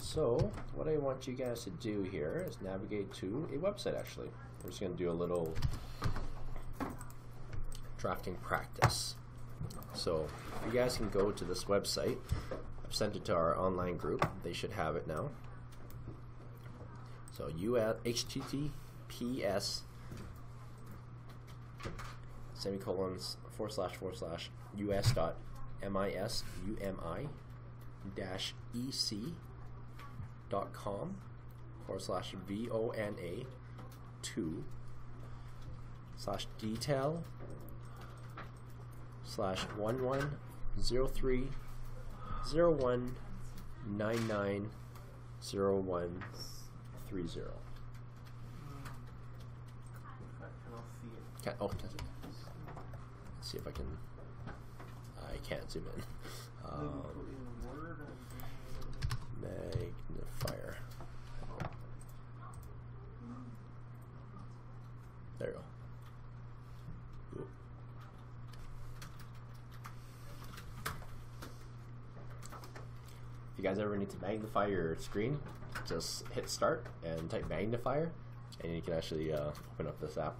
So what I want you guys to do here is navigate to a website. Actually, we're just going to do a little drafting practice. So you guys can go to this website. I've sent it to our online group. They should have it now. So HTTPS semicolons /vona2/detail/11/03/0199/0130. Oh, does it? Let's see if I can. I can't zoom in. Magnifier. There you go. Ooh. If you guys ever need to magnify your screen, just hit start and type magnifier, and you can actually open up this app.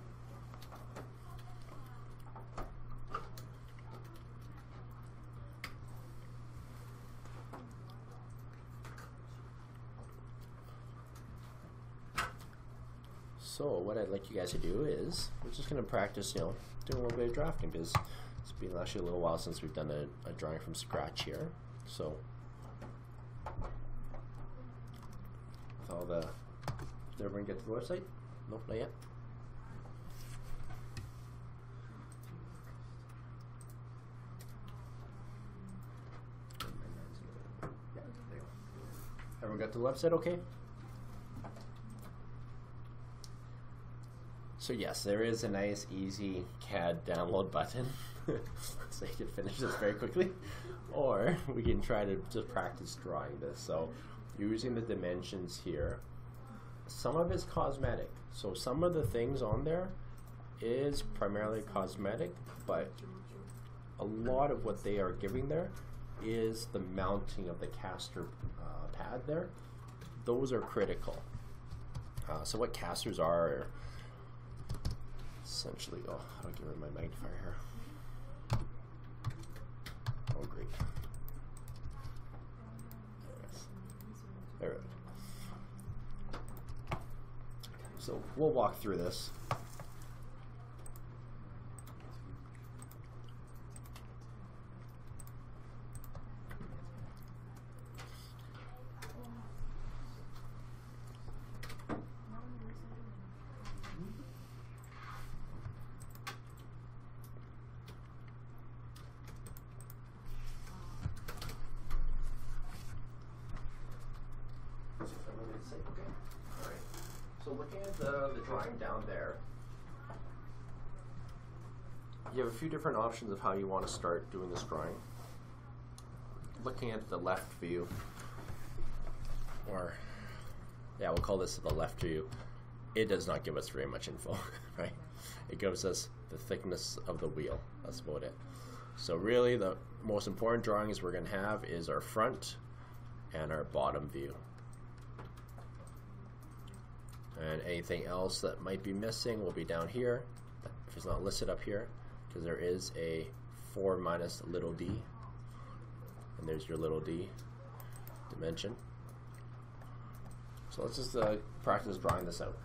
So what I'd like you guys to do is we're just going to practice, doing a little bit of drafting, because it's been actually a little while since we've done a drawing from scratch here. So with all the, did everyone get to the website? Nope, not yet. Yeah, there you go. Everyone got to the website okay? So yes, there is a nice, easy CAD download button, so you can finish this very quickly, or we can try to just practice drawing this. So using the dimensions here, some of it's cosmetic. So some of the things on there is primarily cosmetic, but a lot of what they are giving there is the mounting of the caster pad there. Those are critical. So what casters are essentially, oh, how do I get rid of my magnifier here? Oh, great. There it is. So we'll walk through this. So looking at the drawing down there, you have a few different options of how you want to start doing this drawing. Looking at the left view, or yeah, we'll call this the left view, it does not give us very much info, right? It gives us the thickness of the wheel. That's about it. So really the most important drawings we're going to have is our front and our bottom view. And anything else that might be missing will be down here, if it's not listed up here, because there is a 4 minus little d, and there's your little d dimension. So let's just practice drawing this out.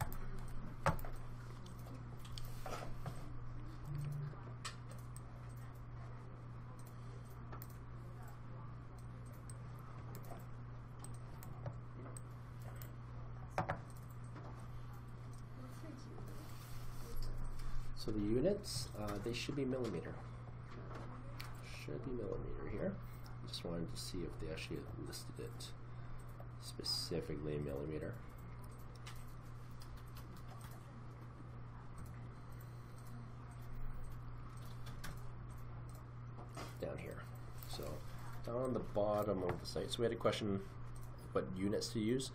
So the units, they should be millimeter. Should be millimeter here. Just wanted to see if they actually listed it specifically in millimeter. Down here. So down on the bottom of the site. So we had a question what units to use.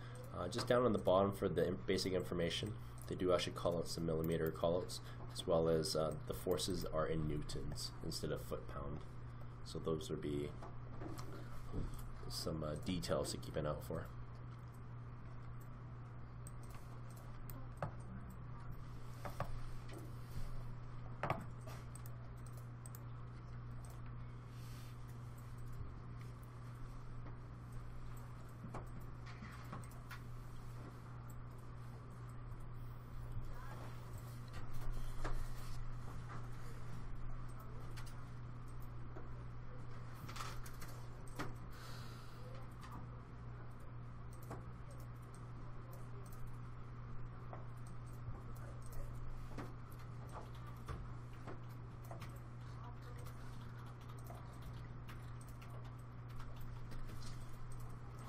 Just down on the bottom for the basic information, they do actually call out some millimeter callouts, as well as the forces are in newtons instead of foot-pound. So those would be some details to keep an eye out for.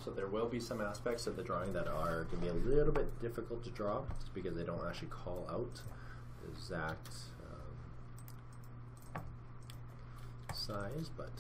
So there will be some aspects of the drawing that are going to be a little bit difficult to draw, just because they don't actually call out the exact size, but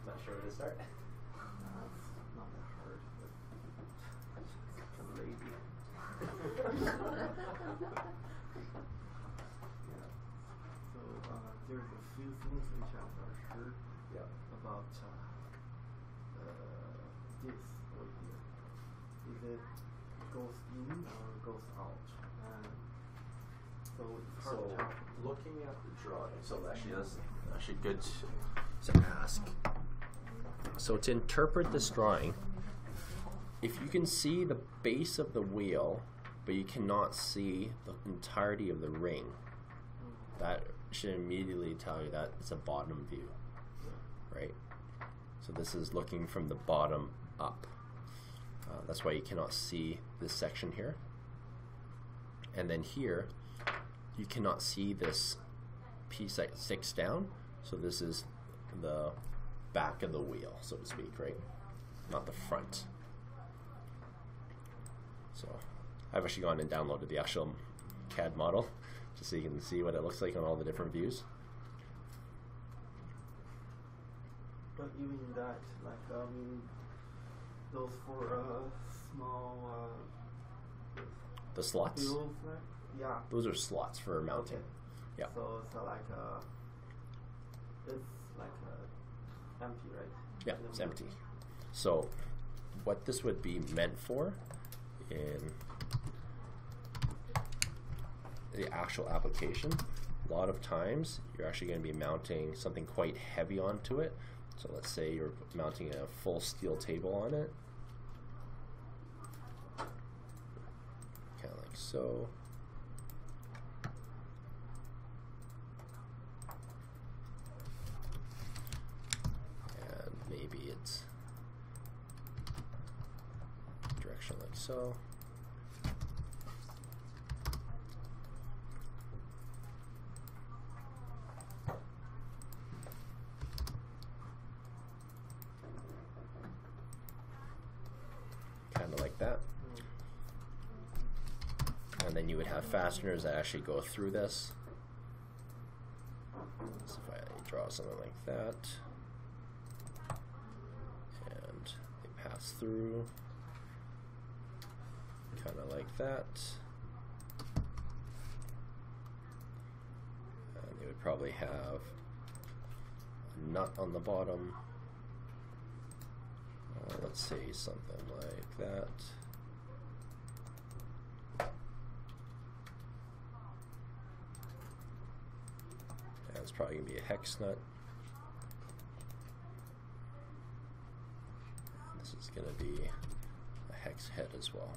Not sure where to start. It's not that hard, but I'm lazy. Yeah. So there's a few things which I'm not sure about this over here. Is it goes in or goes out? So it's hard to tell. Looking at the drawing, so that's actually good to ask. So to interpret this drawing, if you can see the base of the wheel, but you cannot see the entirety of the ring, that should immediately tell you that it's a bottom view, right? So this is looking from the bottom up. That's why you cannot see this section here. And then here, you cannot see this piece that sticks down. So this is the back of the wheel, so to speak, right? Not the front. So I've actually gone and downloaded the actual CAD model just so you can see what it looks like on all the different views. But even that, like those for small The slots? wheels, right? Yeah. Those are slots for mounting. Okay. Yeah. So it's like empty, right? Yeah, it's empty. So what this would be meant for in the actual application, a lot of times you're actually going to be mounting something quite heavy onto it. So let's say you're mounting a full steel table on it. Kind of like so. And maybe it's direction like so. Kind of like that. And then you would have fasteners that actually go through this. So if I draw something like that, and they pass through, kind of like that. And they would probably have a nut on the bottom. Let's say something like that. And it's probably going to be a hex nut. This is going to be a hex head as well.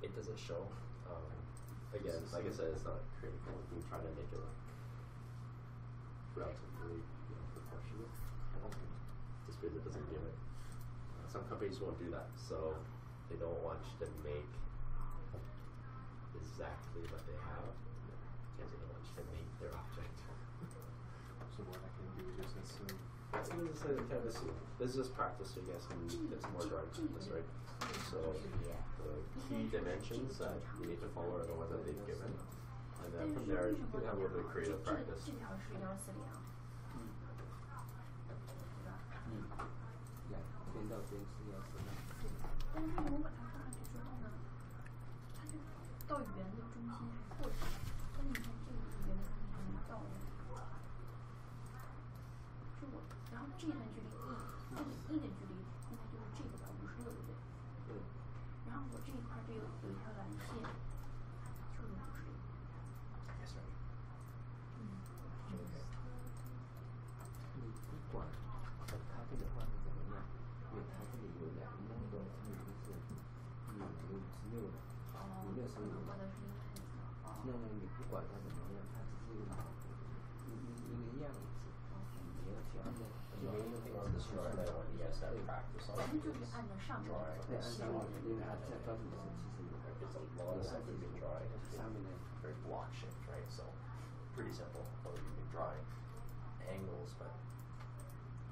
It doesn't show. Again, like I said, it's not critical. We try to make it like relatively proportionate. Just because it doesn't give it. Some companies won't do that, so they don't want you to make exactly what they have because they don't want you to make their object. So what I can do is assume. It's kind of assume. This is just practice, so you guys can get some more drawing practice, right? So the key dimensions that you need to follow are the ones that they've given. And then from there, you can have a little bit of creative practice. Very block shaped, right? So pretty simple. Or you can draw angles, but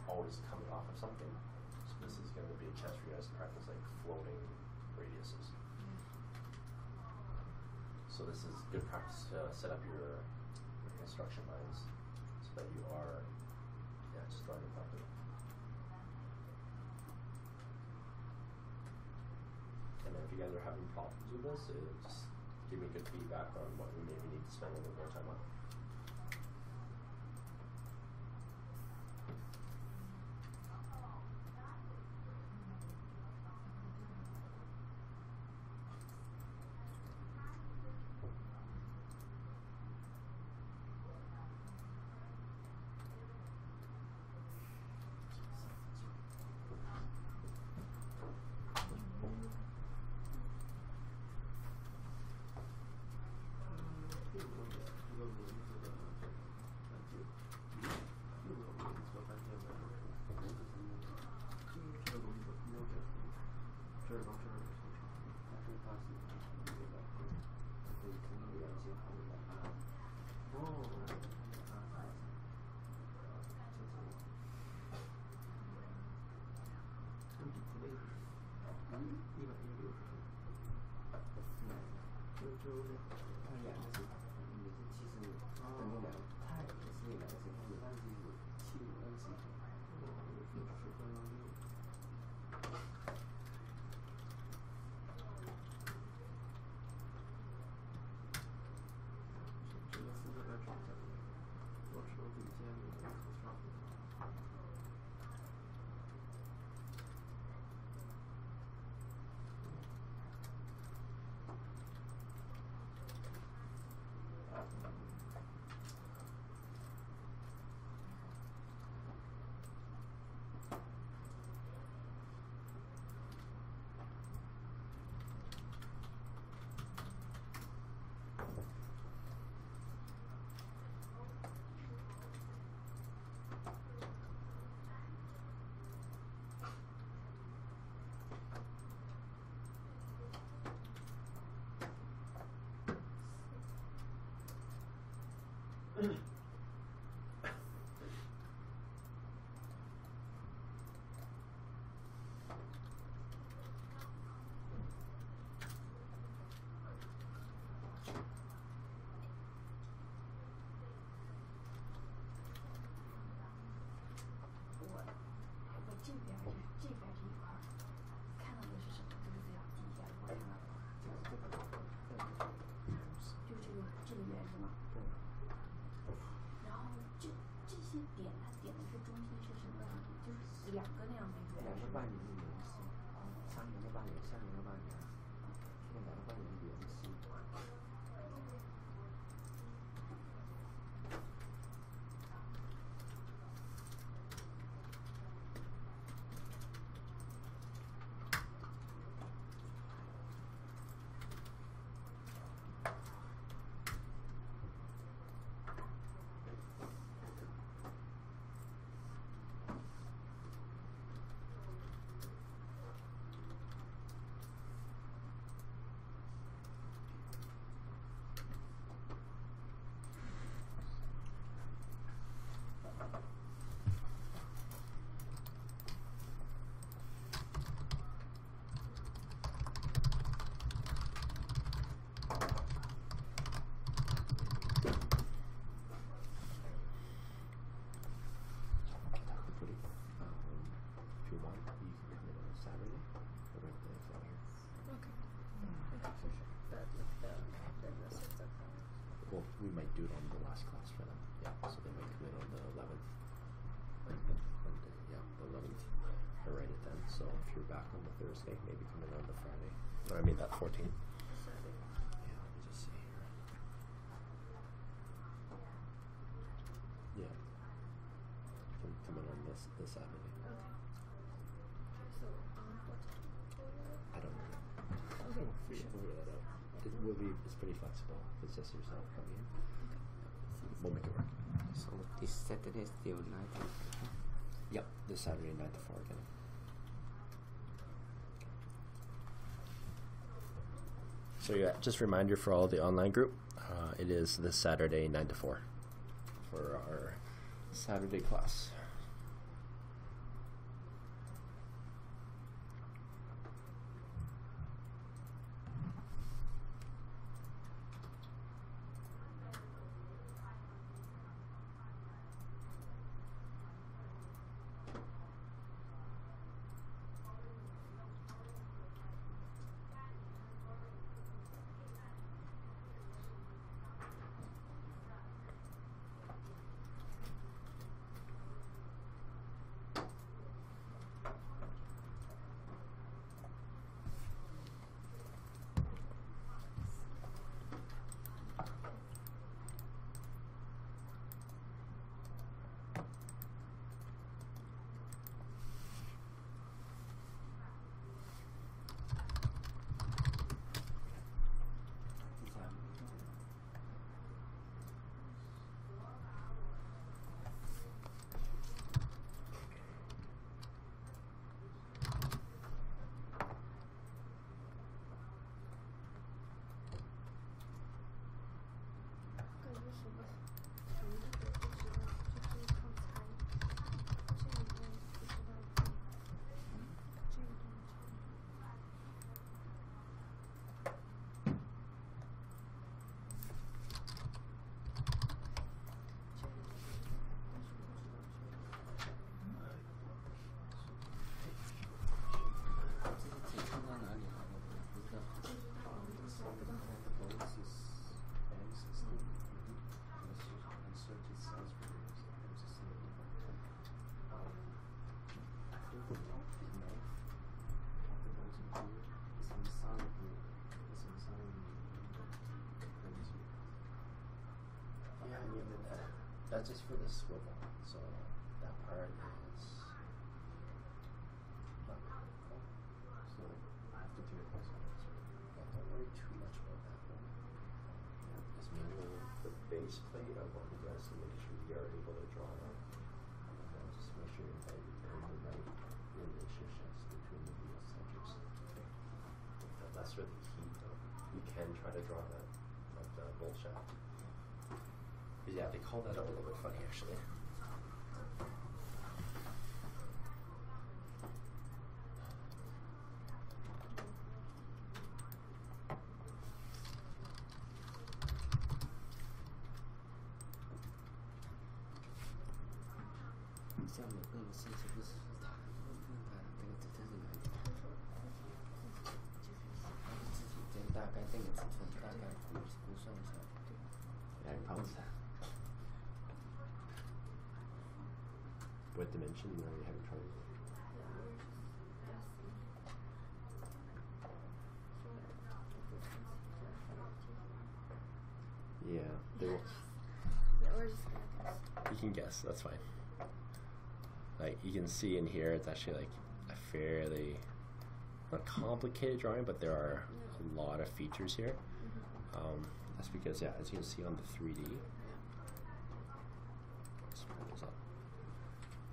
always coming off of something. So this is going to be a chance for you guys to practice like floating radiuses. So this is good practice to set up your construction lines so that you are just drawing it properly. And then if you guys are having problems with this, just give me good feedback on what we maybe need to spend a little more time on. do it on the last class for them. Yeah, so they might come in on the 11th. Monday, yeah, the 11th. I write it then. So if you're back on the Thursday, maybe come in on the Friday. Or I mean that 14th. Yeah, let me just see here. Yeah. Come in on this Saturday. I don't know. We'll figure that out. It's pretty flexible. It's just yourself coming in. We'll make it work. So this Saturday is still 9 to 4. Yep, this Saturday 9 to 4 again. So yeah, just a reminder for all the online group, it is this Saturday 9 to 4 for our Saturday class. That's just for the swivel, so that part is not critical. So I have to do it myself. But don't worry too much about that one. Yeah, just mainly the base plate. I want you guys to make sure you are able to draw it out. And just make sure you're in the right relationships between the wheel centers. That's where the key though. You can try to draw that like the bolt shaft. Yeah, they call that out a little bit funny, actually. What dimension are you having trouble with? Yeah, they will. You can guess, that's fine. Like you can see in here, it's actually like a fairly not complicated drawing, but there are a lot of features here. That's because, yeah, as you can see on the 3D,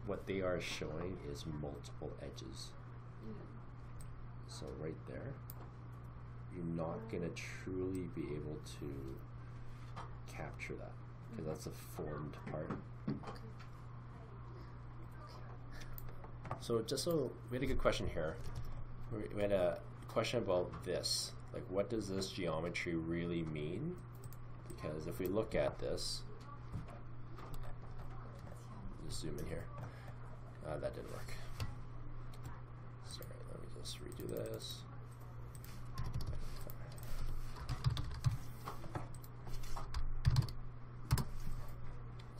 what they are showing is multiple edges. So right there, you're not going to truly be able to capture that because that's a formed part. So we had a good question here. We had a question about this. Like, what does this geometry really mean? Because if we look at this, just zoom in here. That didn't work. Sorry, let me just redo this.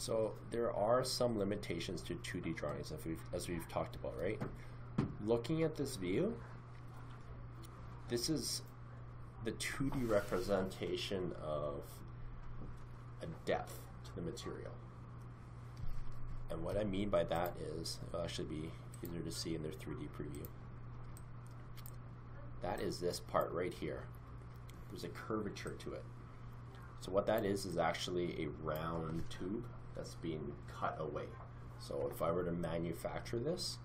So there are some limitations to 2D drawings as we've talked about, right? Looking at this view, this is the 2D representation of a depth to the material. And what I mean by that is, it'll actually be easier to see in their 3D preview. That is this part right here. There's a curvature to it. So what that is actually a round tube that's being cut away. So if I were to manufacture this,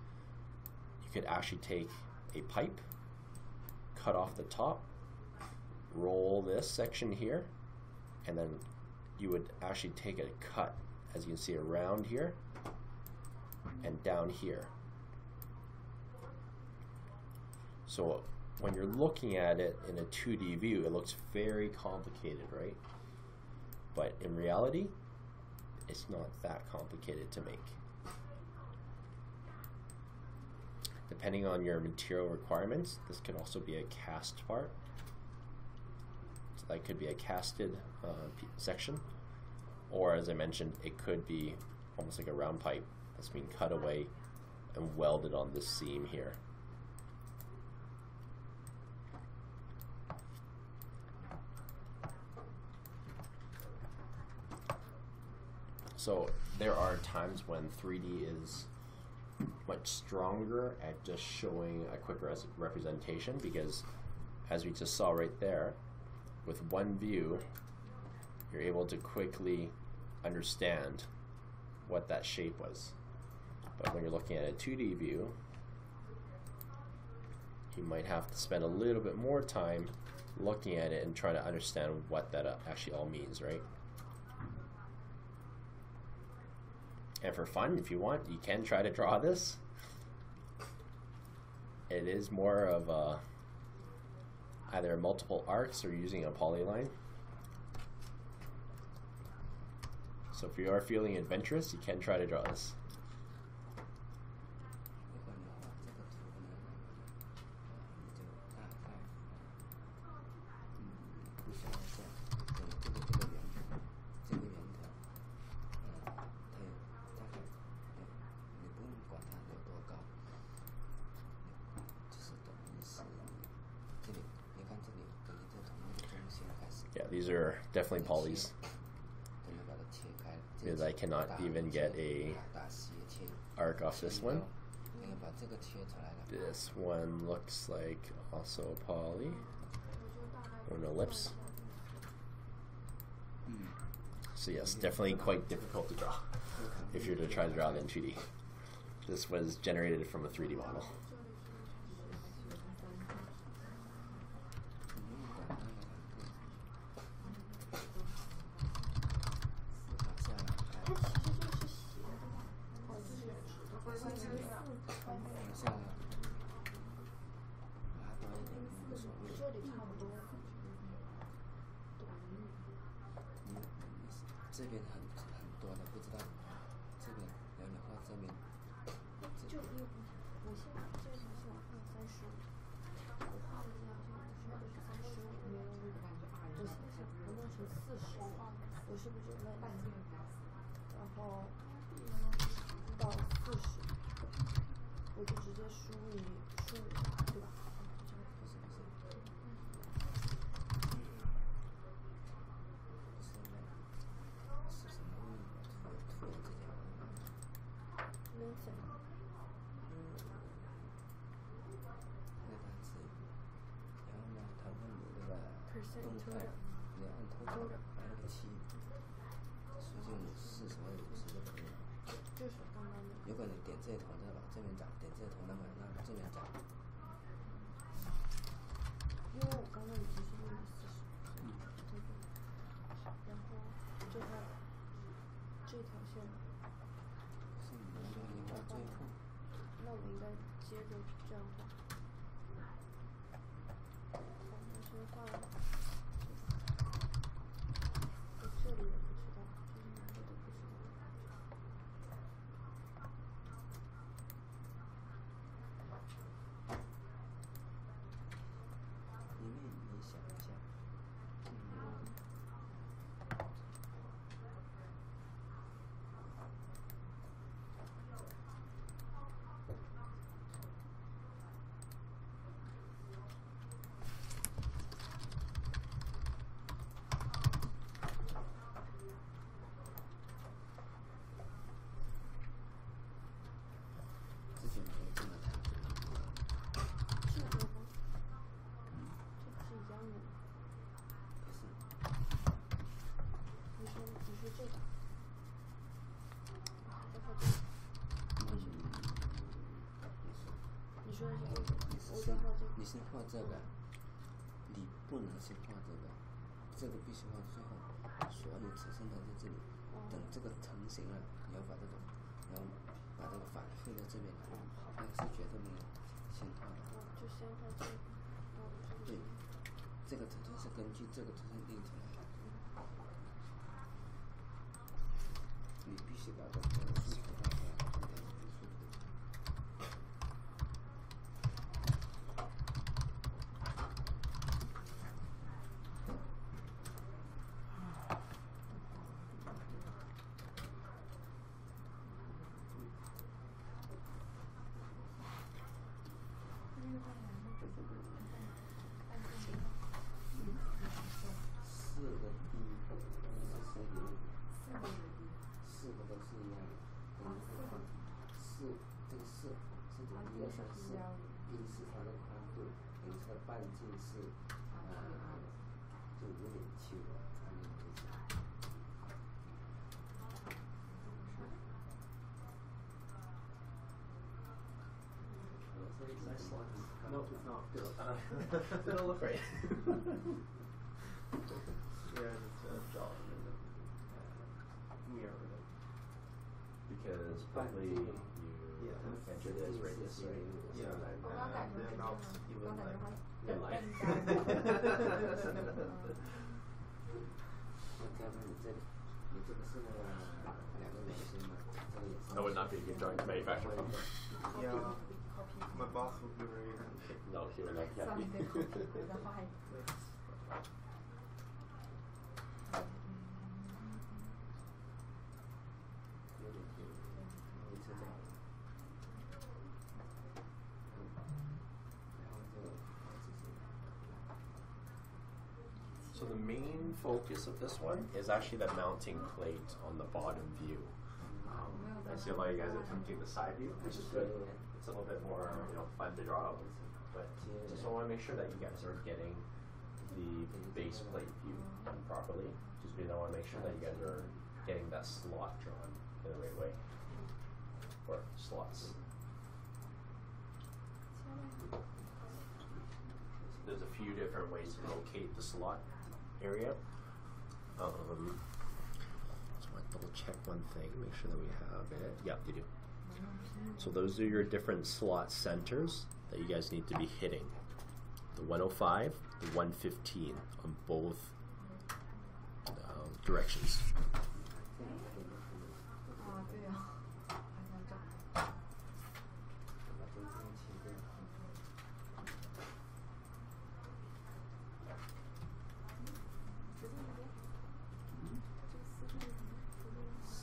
you could actually take a pipe, cut off the top, roll this section here, and then you would actually take a cut, as you can see, around here and down here. So when you're looking at it in a 2D view, it looks very complicated, right? But in reality, it's not that complicated to make. Depending on your material requirements, this could also be a cast part. So that could be a casted section, or as I mentioned, it could be almost like a round pipe that's being cut away and welded on this seam here. So there are times when 3D is much stronger at just showing a quick representation, because as we just saw right there, with one view, you're able to quickly understand what that shape was. But when you're looking at a 2D view, you might have to spend a little bit more time looking at it and trying to understand what that actually all means, right? And for fun, if you want, you can try to draw this. It is more of a either multiple arcs or using a polyline. So if you are feeling adventurous, you can try to draw this. Yeah, these are definitely polys, because I cannot even get a arc off this one. This one looks like also poly, or no lips. So yes, definitely quite difficult to draw if you're to try to draw it in 2D. This was generated from a 3D model. 先画这个，你不能先画这个，这个必须画最后，所有尺寸都在这里。等这个成型了，你要把这个，然后把这个反馈到这边来，那个是绝对没有先画的。就先画这个。对，这个尺寸是根据这个尺寸定出来的。你必须把这个数图画出来，这个数图。四个 D 是零，四个都是一样的。四，这个四是指1、2、3、4，1是它的宽度，0是它的半径是就5.7了，按这个计算。No, it's not. They don't look right. Yeah, it's drawing and then mirror it. Because probably you entered this right this way. Yeah, and they're not even like in line. 要不然你这里，你这个是那个2个圆心嘛，这个也是。 That would not be a good drawing to manufacture from. Yeah, my boss would be very happy. No, he would not be happy. 有点低，一次这样。然后这个So the main focus of this one is actually the mounting plate on the bottom view. I see a lot of you guys attempting the side view, which is good. It's a little bit more, fun to draw out. But just want to make sure that you guys are getting the base plate view done properly. Just because I want to make sure that you guys are getting that slot drawn in the right way. Or slots. There's a few different ways to locate the slot area. So I double check one thing, make sure that we have it. Yeah, you do. So those are your different slot centers that you guys need to be hitting. The 105, the 115 on both directions.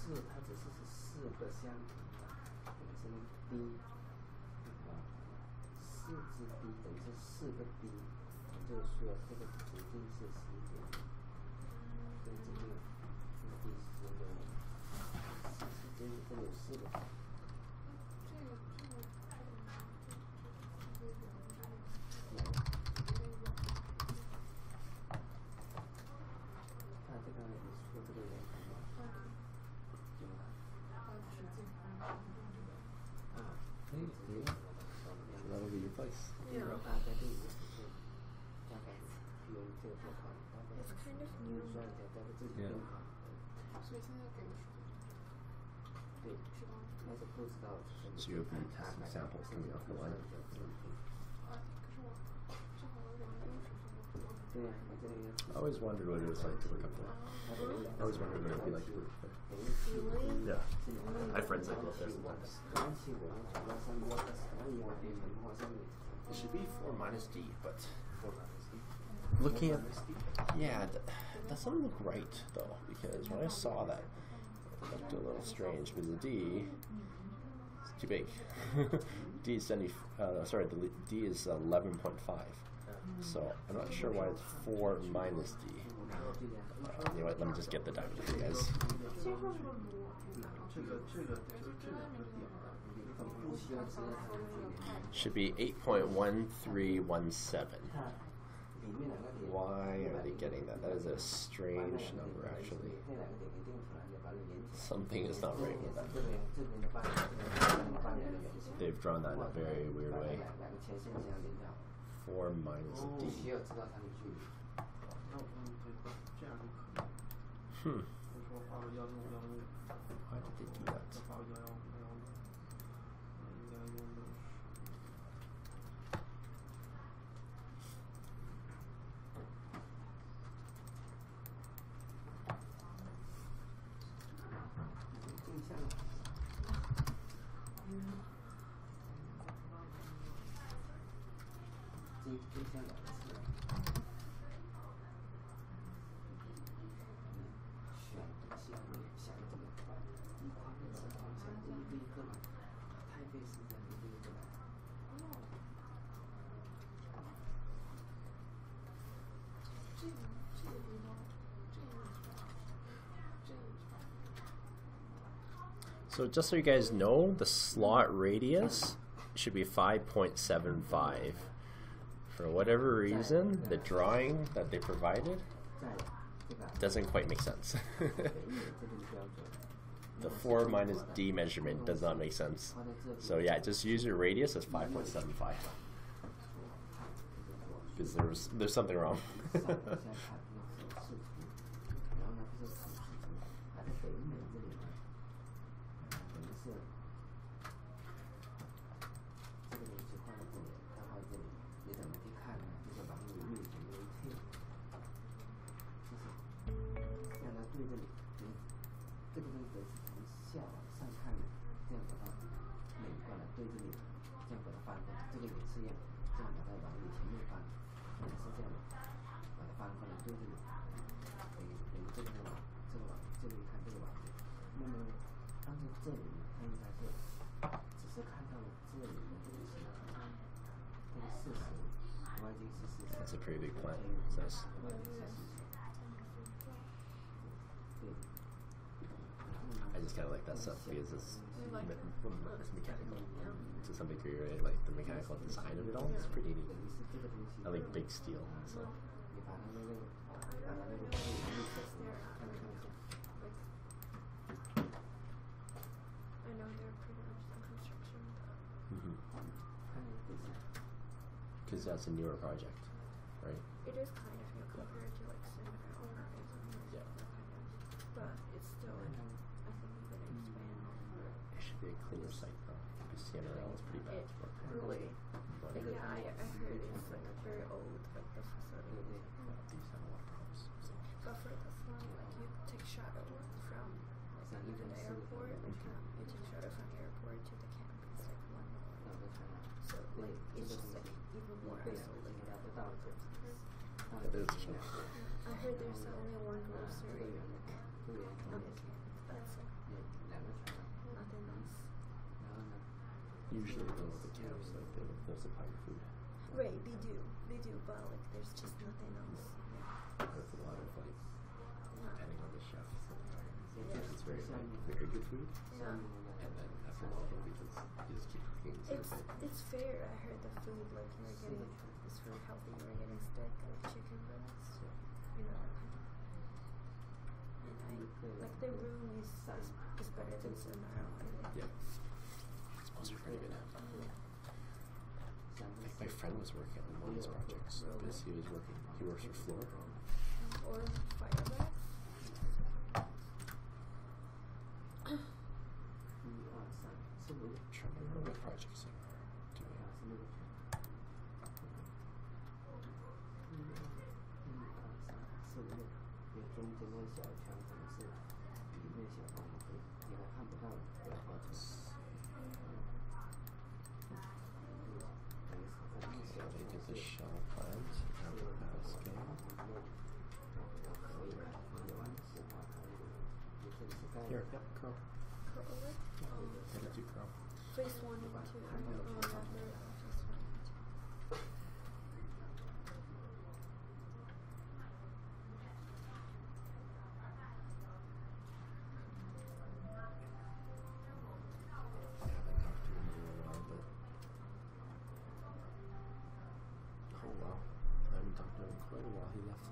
4它只是4个相同的，等于是那个 D 4支 D 等于是4个 D， 也就是说这个直径是10点，这个直径是第10个，这里有4个。看这个你说这个圆筒吗？有吗？So that will be your place. 然后大概这个是大概比如这个做好，大概你算一下，大概自己用好。所以现在给的是对，但是不知道。 So you have some samples coming off the line. 对呀，你这个要。I always wondered what it was like to work up there. I always wondered what it would be like to work there. Yeah. I have friends that go up there sometimes. It should be 4 minus D, but looking at that doesn't look right though, because when I saw that, it looked a little strange because the D is too big. D is the D is 11.5. So I'm not sure why it's 4 minus D. You know what? Let me just get the diamond for you guys. Should be 8.1317. Why are they getting that? That is a strange number, actually. Something is not right with that. They've drawn that in a very weird way. 4 minus 哦 d. 需要知道它的距离。对，这样就可以。 Hmm. 比如说画个165、105， Why did they do that? 再画个115、115，应该用的是。 镜像。镜像2个词。选东西想这个一块一个方向，一个一个来，太费时间，一个一个来。So just so you guys know, the slot radius should be 5.75. For whatever reason, the drawing that they provided doesn't quite make sense. The 4 minus d measurement does not make sense. So yeah, just use your radius as 5.75. Because there's something wrong. That's a pretty big plan. It's nice. I just kind of like that stuff because it's mechanical to some degree, right? Like the mechanical design of it all is pretty neat. I like big steel, so. I know they're pretty much the construction. Because that's a newer project, right? It is kind of new compared to like Seneca or Yeah. but it's still like, I think I'm gonna expand. It should be a cleaner site though, because CNRL is pretty bad. Really? Yeah, I heard it's like very old, like the facility. These have a lot of problems. So. But for this one, like you take shuttle from like even the airport, like you take shuttle from the airport to the campus, like 1 hour. So like it's just like even more isolated. That is true. I heard there's only one grocery on the campus. That's like nothing else. Usually though, the camps, like they'll supply your food. Right, they do, but like there's just nothing else. That's a lot of like, depending on the chef. Sometimes it's very good food. Yeah. And then after a while, because you just keep cooking. So It's fair. I heard the food like you're getting it's really healthy. You're getting steak, like chicken breast, you know. And I like the room is better than Sonora. yeah, it's supposed to be pretty good. Like my friend was working on one of these projects because he works for Floor. Or fireback. Trying to remember what projects they were doing. Okay, they did the shell plant, and the masking. Here, yep, curl. Curl over. I did do curl. Phase 1 and 2. I don't know after phase 1 and 2. I haven't talked to him in a while, but oh wow, I haven't talked to him in quite a while. He left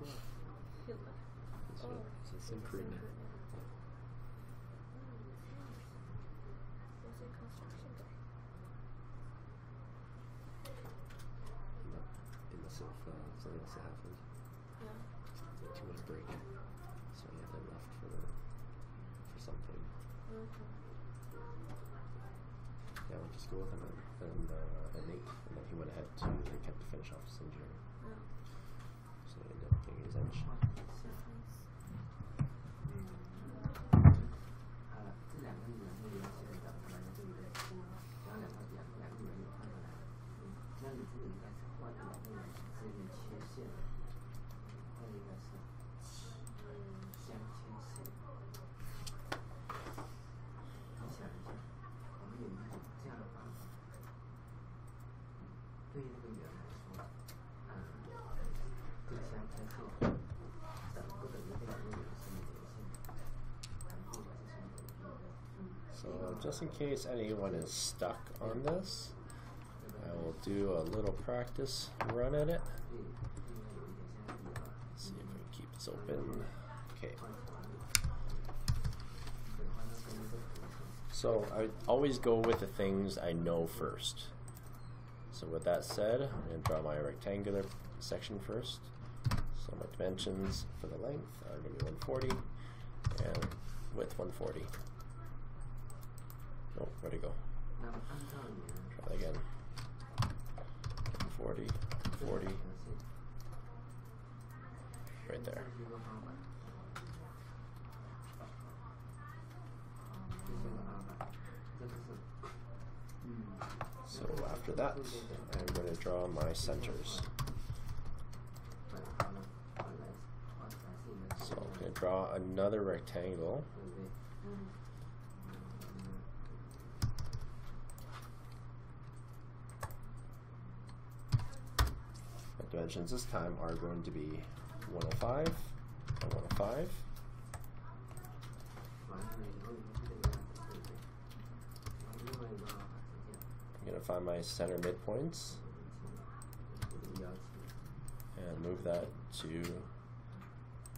Floor. It's improvement. Was it construction day? So yeah, they left for something. Yeah, we'll just go with an 8, and then he went ahead to kept to finish off his engineering. So he ended up getting his edge. So just in case anyone is stuck on this, I will do a little practice run at it. Let's see if we can keep this open. Okay. So I always go with the things I know first. So with that said, I'm going to draw my rectangular section first. So my dimensions for the length are going to be 140 and width 140. Oh, where'd it go? Try that again. 40, 40. Right there. So after that, I'm going to draw my centers. So I'm going to draw another rectangle. My dimensions this time are going to be 105 and 105. I'm going to find my center midpoints and move that to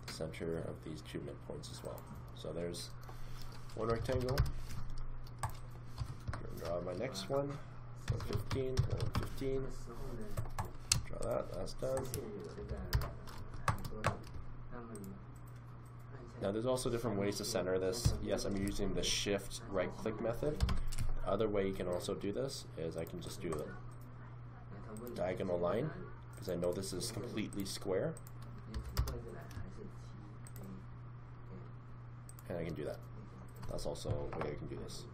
the center of these 2 midpoints as well. So there's one rectangle. I'm going to draw my next one, 115, 115. Draw that, that's done. Now there's also different ways to center this. Yes, I'm using the shift right click method. The other way you can also do this is I can just do a diagonal line because I know this is completely square. And I can do that. That's also a way I can do this.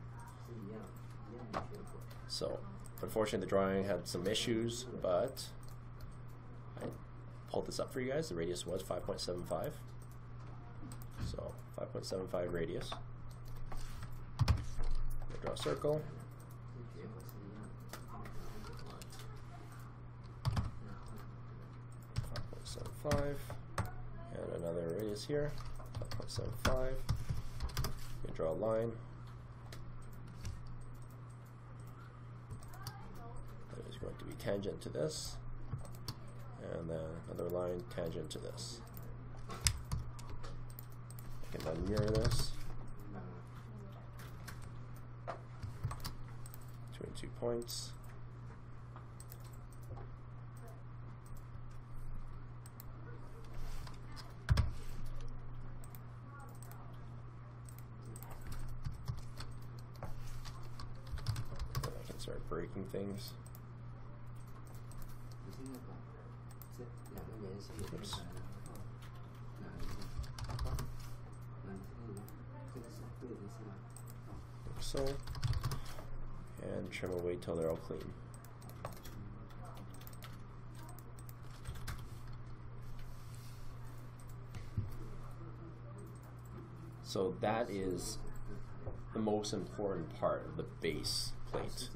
So unfortunately the drawing had some issues, but I pulled this up for you guys. The radius was 5.75. So 5.75 radius. Draw a circle. 5.75. And another radius here. 5.75. You draw a line. That is going to be tangent to this. And then another line tangent to this. I can then mirror this. Between 2 points. And I can start breaking things. Oops. Like so. And trim away till they're all clean. So that is the most important part of the base plate,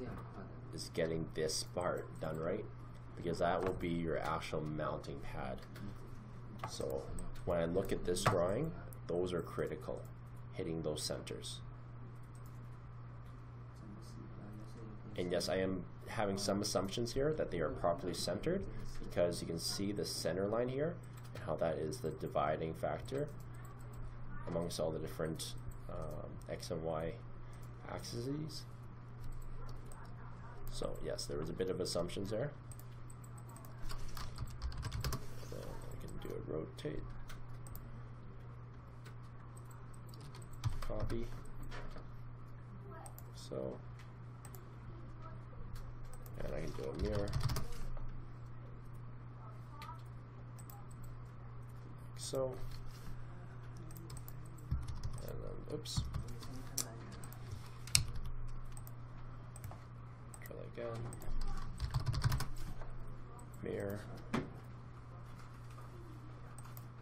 is getting this part done right, because that will be your actual mounting pad. So when I look at this drawing, those are critical, hitting those centers. And yes, I am having some assumptions here that they are properly centered, because you can see the center line here and how that is the dividing factor amongst all the different X and Y axes. So yes, there was a bit of assumptions there. And then I can do a rotate. copy. So, and I can do a mirror. So, and then, oops. Try that again. Mirror.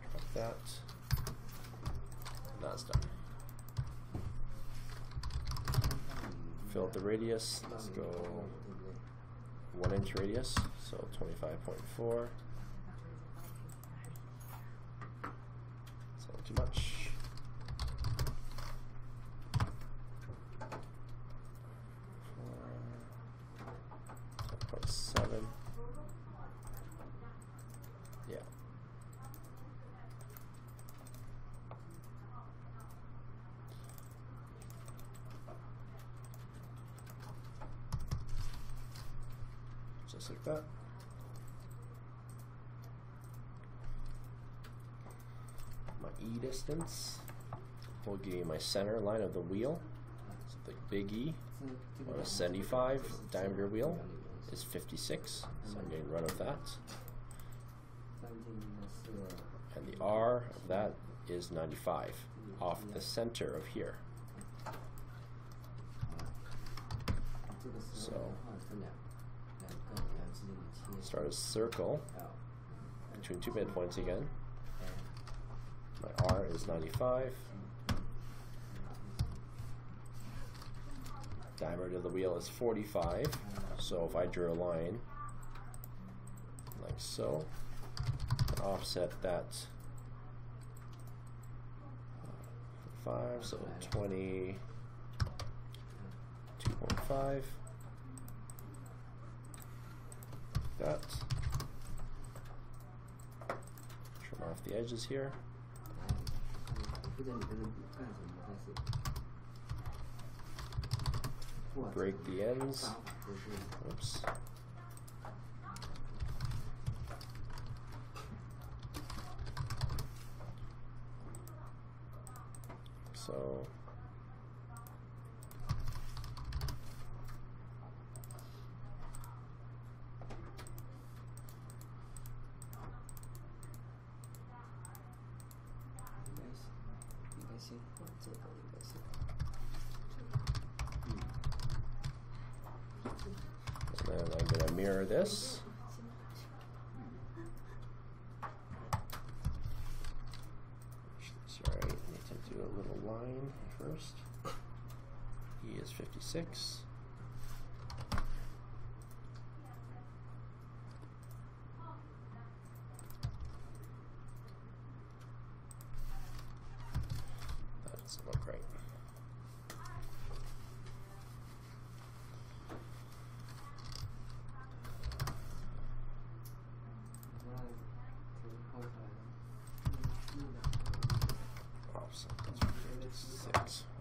Drop that. And that's done. Fill the radius. Let's go 1 inch radius, so 25.4. It's not too much. 7. Yeah. Just like that. My E distance will give you my center line of the wheel. So the big E on a 75 diameter wheel is 56, so I'm getting rid of that. And the R of that is 95 off the center of here. So start a circle between 2 midpoints again. My R is 95. Diameter of the wheel is 45. So if I drew a line like so, and offset that 5, so 22.5. That. Trim off the edges here. Break the ends. Oops. So and then I'm going to mirror this. Sorry, I need to do a little line first. E is 56. That doesn't look right.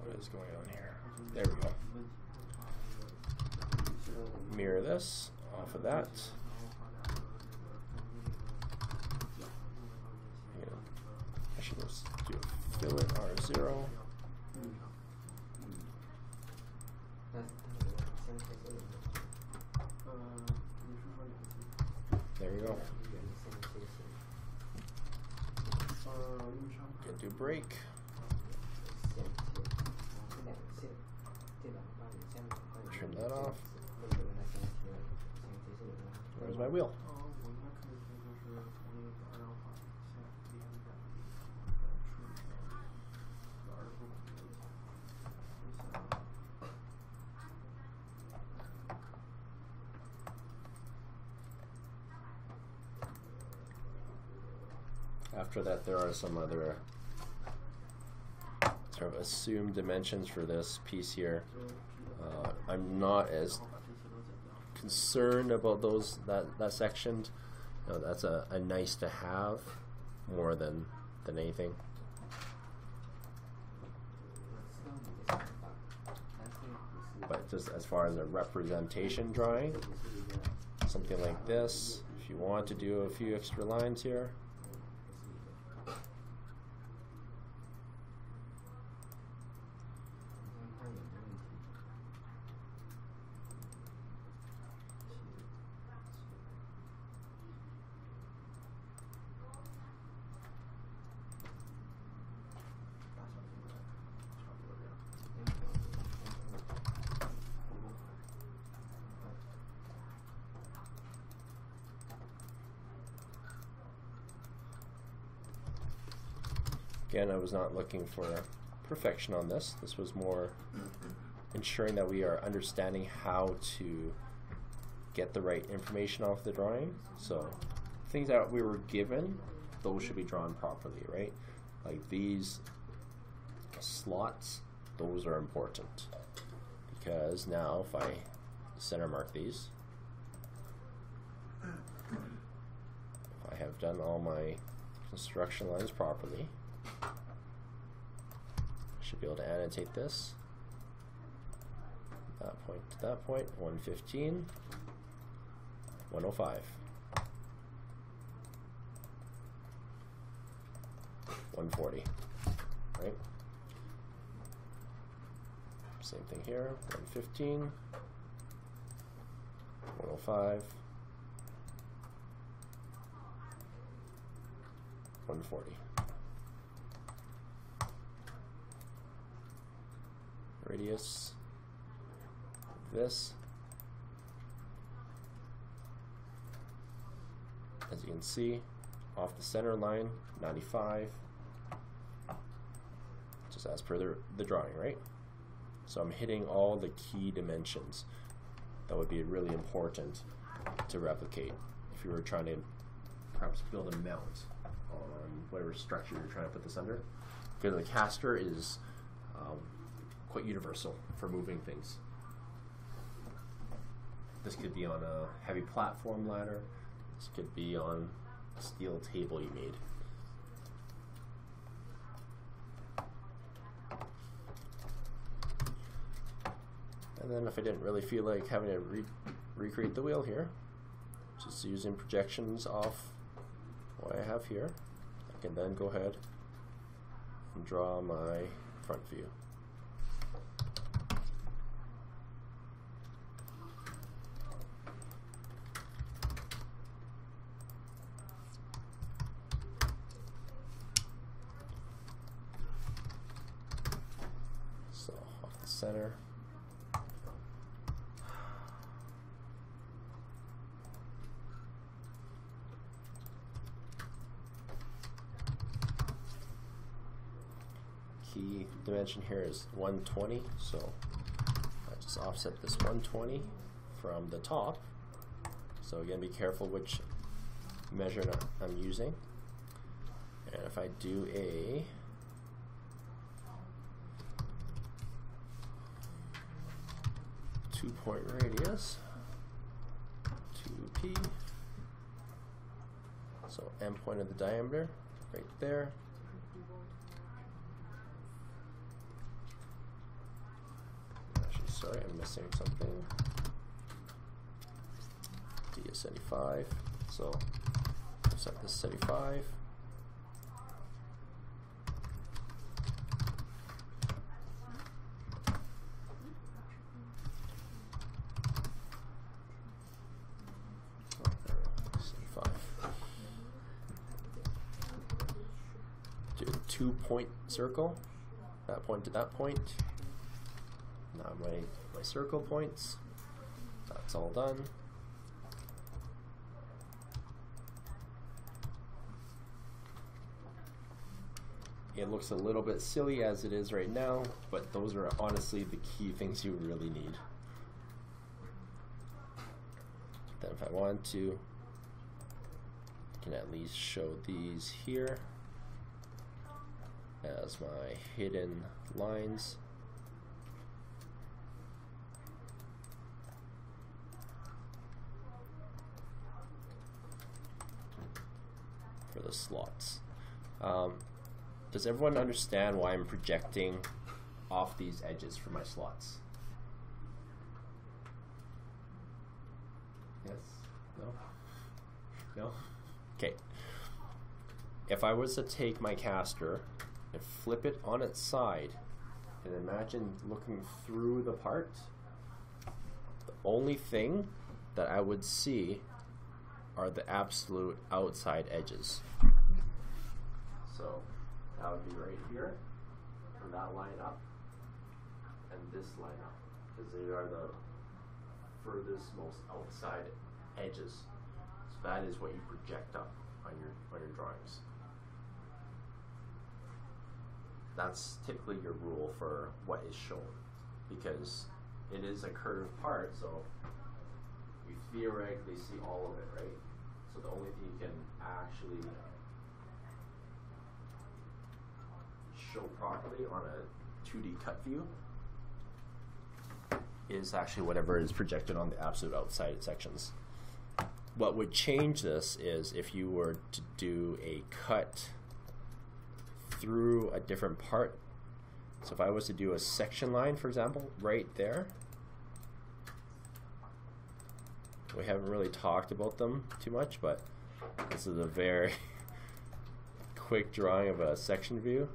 What is going on here? There we go. Mirror this off of that. I should just do a fillet R0. There we go. Can do break. Trim that off. Where's my wheel? After that, there are some other sort of assumed dimensions for this piece here. I'm not as concerned about those that section. That's a nice to have more than anything. But just as far as a representation drawing, something like this, if you want to do a few extra lines here. Again, I was not looking for perfection on this. This was more ensuring that we are understanding how to get the right information off the drawing. So things that we were given, those should be drawn properly, right? Like these slots, those are important, because now if I center mark these, if I have done all my construction lines properly, I should be able to annotate this. That point to that point, 115, 105, 140, right? Same thing here, 115, 105, 140. Radius, this, as you can see, off the center line, 95, just as per the drawing, right? So I'm hitting all the key dimensions that would be really important to replicate if you were trying to perhaps build a mount on whatever structure you're trying to put this under. Because the caster is quite universal for moving things. This could be on a heavy platform ladder. This could be on a steel table you made. And then if I didn't really feel like having to recreate the wheel here, just using projections off what I have here, I can then go ahead and draw my front view. So off the center. Key dimension here is 120, so I just offset this 120 from the top. So again, be careful which measure I'm using. And if I do a two-point radius, 2p, so end point of the diameter right there. Sorry, I'm missing something. D is 75, so I'll set this 75. Oh, there we go, 75. Do a 2-point circle, that point to that point. Now my circle points, that's all done. It looks a little bit silly as it is right now, but those are honestly the key things you really need. Then if I want to, I can at least show these here as my hidden lines. For the slots. Does everyone understand why I'm projecting off these edges for my slots? Yes? No? No? Okay. If I was to take my caster and flip it on its side and imagine looking through the part, the only thing that I would see are the absolute outside edges. So that would be right here, from that line up, and this line up, because they are the furthest, most outside edges. So that is what you project up on your drawings. that's typically your rule for what is shown, because it is a curved part, so you theoretically see all of it, right? So the only thing you can actually show properly on a 2D cut view is actually whatever is projected on the absolute outside sections. What would change this is if you were to do a cut through a different part. So if I was to do a section line, for example, right there, we haven't really talked about them too much, but this is a very quick drawing of a section view.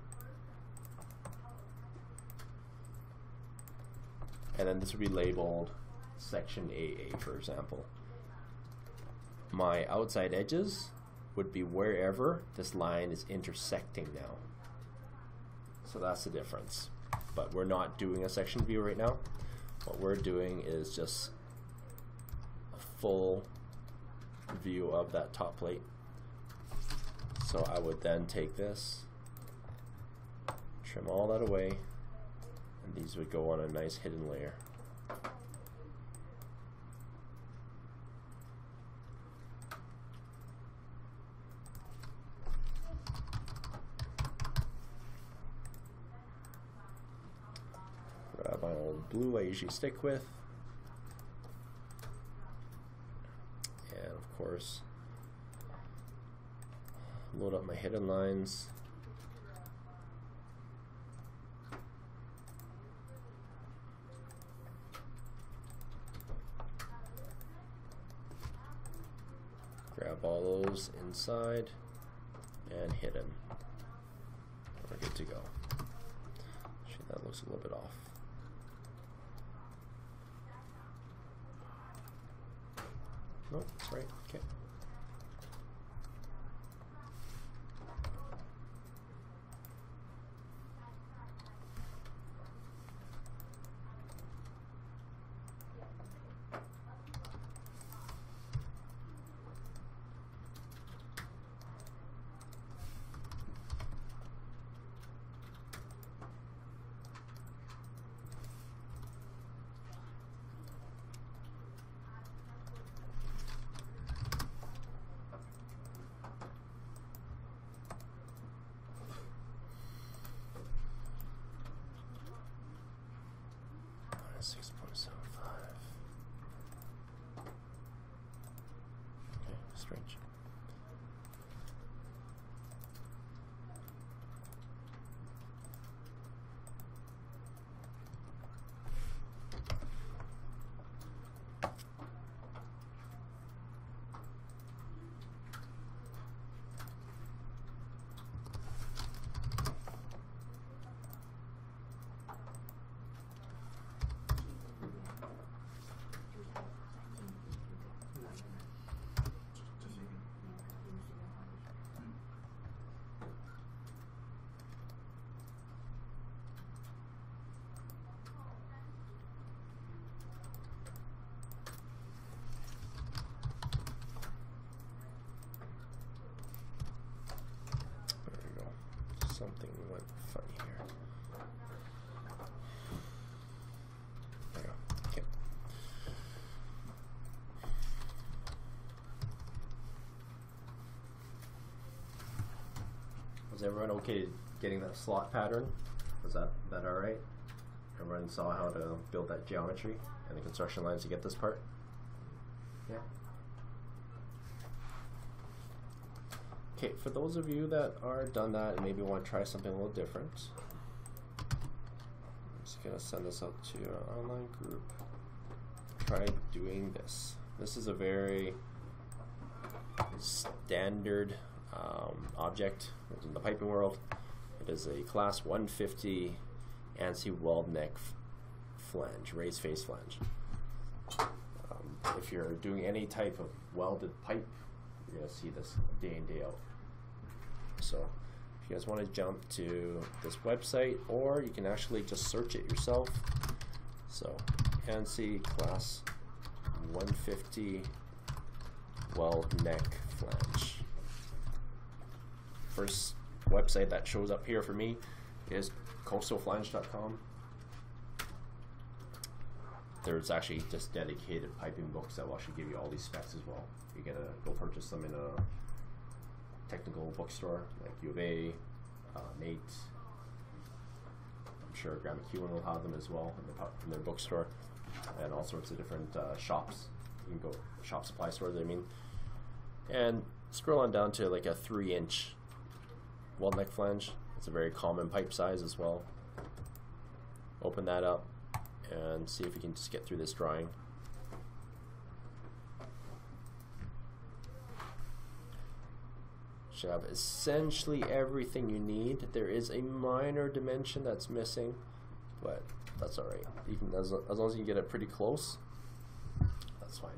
And then this would be labeled section AA, for example. My outside edges would be wherever this line is intersecting now. So that's the difference. But we're not doing a section view right now. What we're doing is just a full view of that top plate. So I would then take this, trim all that away, and these would go on a nice hidden layer. Grab my old glue I usually stick with, and of course load up my hidden lines. Grab all those inside and hidden. We're good to go. Actually, that looks a little bit off. Nope, that's right. Okay. Strange. Something went funny here. There we go. Okay. Was everyone okay getting that slot pattern? Was that all right? Everyone saw how to build that geometry and the construction lines to get this part? Yeah. Okay, for those of you that are done that and maybe want to try something a little different, I'm just going to send this out to our online group. Try doing this. This is a very standard object in the piping world. It is a class 150 ANSI weld neck flange, raised face flange. If you're doing any type of welded pipe, you're going to see this day in, day out. So if you guys want to jump to this website, or you can actually just search it yourself. So ANSI class 150 weld neck flange. First website that shows up here for me is coastalflange.com. There's actually just dedicated piping books that will actually give you all these specs as well. You're gonna go purchase them in a technical bookstore like U of A, Nate. I'm sure Graham McEwen will have them as well in their bookstore, and all sorts of different shops. You can go shop supply stores, I mean. And scroll on down to like a 3-inch weld neck flange. It's a very common pipe size as well. Open that up and see if you can just get through this drawing. Should have essentially everything you need. There is a minor dimension that's missing, but that's alright. You can, as long as you can get it pretty close, that's fine.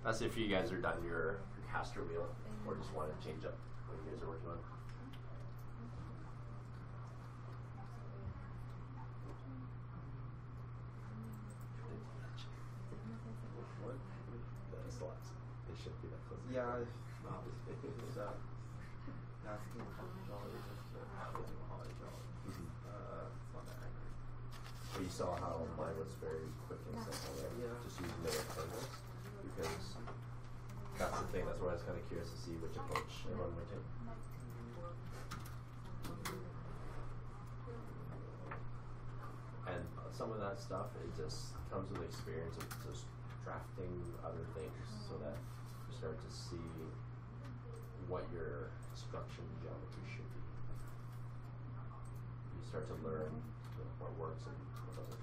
That's if you guys are done your caster wheel or just want to change up what you guys are working on. What? The slots. They should be that close. Yeah, it's asking for dollars just to how to draw. It's not that accurate. But you saw how mine was very quick and simple, right? Yeah. Just using the rectangles. Because that's the thing, that's why I was kind of curious to see which approach everyone would take. And some of that stuff, it just comes with experience of just drafting other things so that you start to see what your construction geometry should be. You start to learn what works and what doesn't.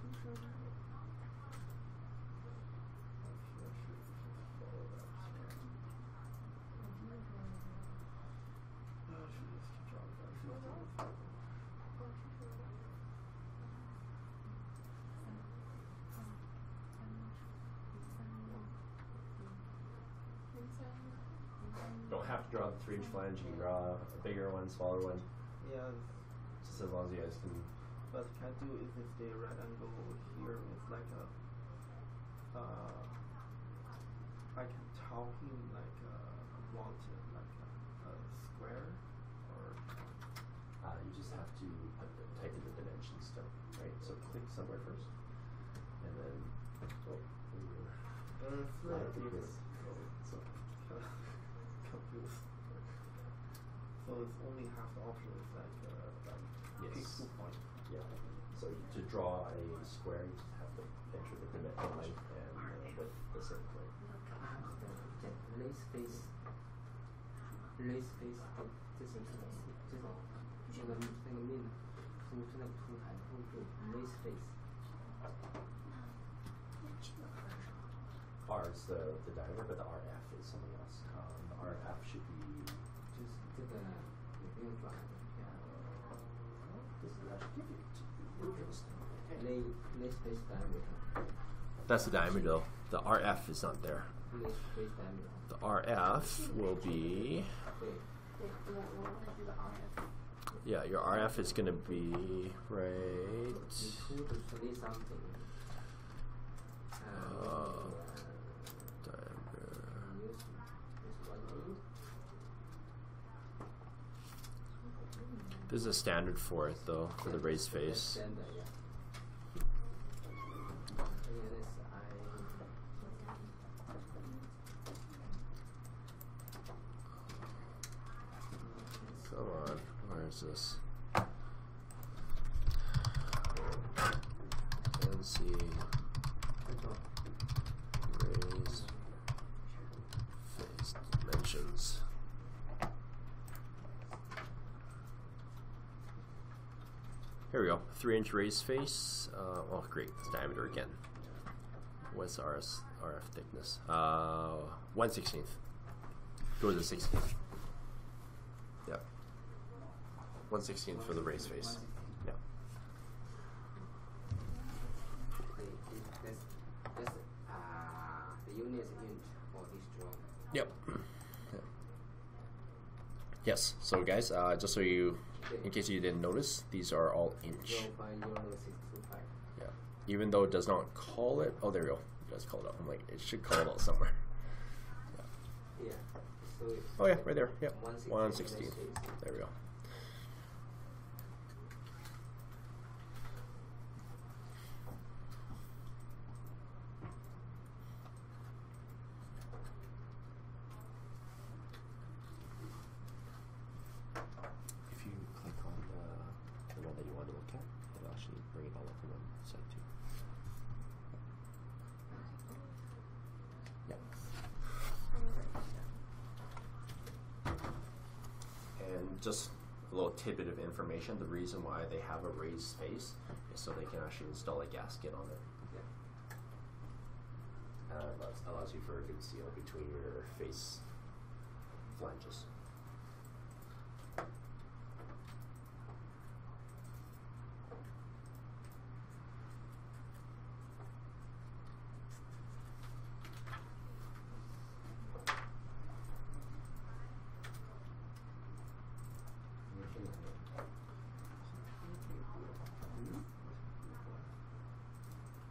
Don't have to draw the 3-inch flange, you can draw a bigger one, smaller one. Yeah. Just as long as you guys can. But can I do is if the right angle here is like a I can tell him like wanted like a square or You just have to type in the dimensions still, right? So click somewhere first, and then go. it's like different. So confused. So it's only half the option is like pick 2 points. Yeah. So to draw a square, you just have to enter the dimension length and width the same way. Raise face， 这是什么？这种那个面凸是那个凸台凸度 raise face。 R is the diameter, but the RF is something else. The RF should be. 就是这个也不用转。This is actually interesting. Raise face diameter。 That's the diameter, though. The RF is not there. Raise face diameter。 The RF will be. Yeah, your RF is going to be right. This is a standard for it, though, for the raised face. Come on, where is this? NC raised face dimensions. Here we go. 3-inch raised face. Oh, great. It's diameter again. What's RF thickness? 1/16. Go to the 16th. Yeah. 1/16 for the raised face. Yeah. That's the unit inch for this drawing. Yep. Yes. So guys, just so you in case you didn't notice, these are all inch. 0.065. Yeah. Even though it does not call it. Oh, there we go. It does call it out. I'm like, it should call it out somewhere. Yeah. So it's Oh, yeah, right there. Yep. 116. 116. There we go. If you click on the one that you want to look at, it'll actually bring it all up in one side too. Yep. And just a little tidbit of information, the reason why they have a raised face is so they can actually install a gasket on it. Allows you for a good seal between your face flanges.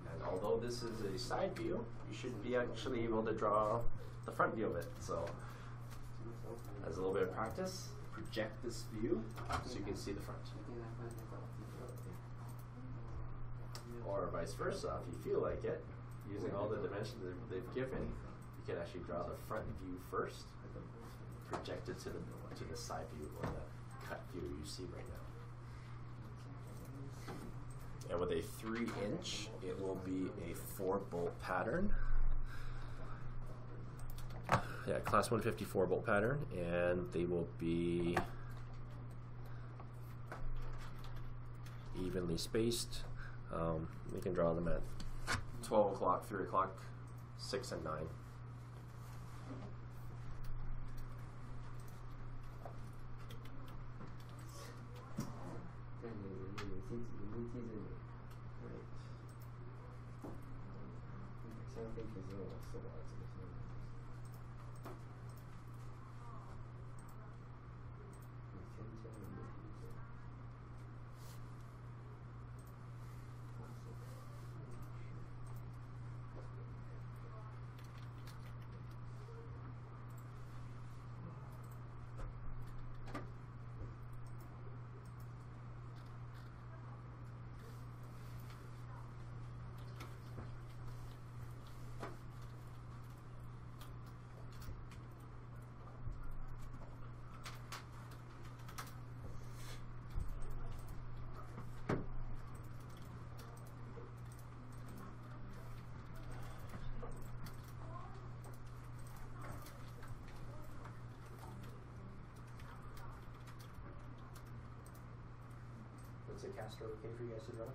And although this is a side view, you should be actually able to draw the front view of it. So, as a little bit of practice, project this view so you can see the front. Or vice versa, if you feel like it, using all the dimensions that they've given, you can actually draw the front view first, project it to the side view or the cut view you see right now. And with a 3-inch, it will be a 4-bolt pattern. Yeah, class 154 bolt pattern, and they will be evenly spaced. We can draw them at 12 o'clock, 3 o'clock, 6 and 9. Is the caster okay for you guys to draw?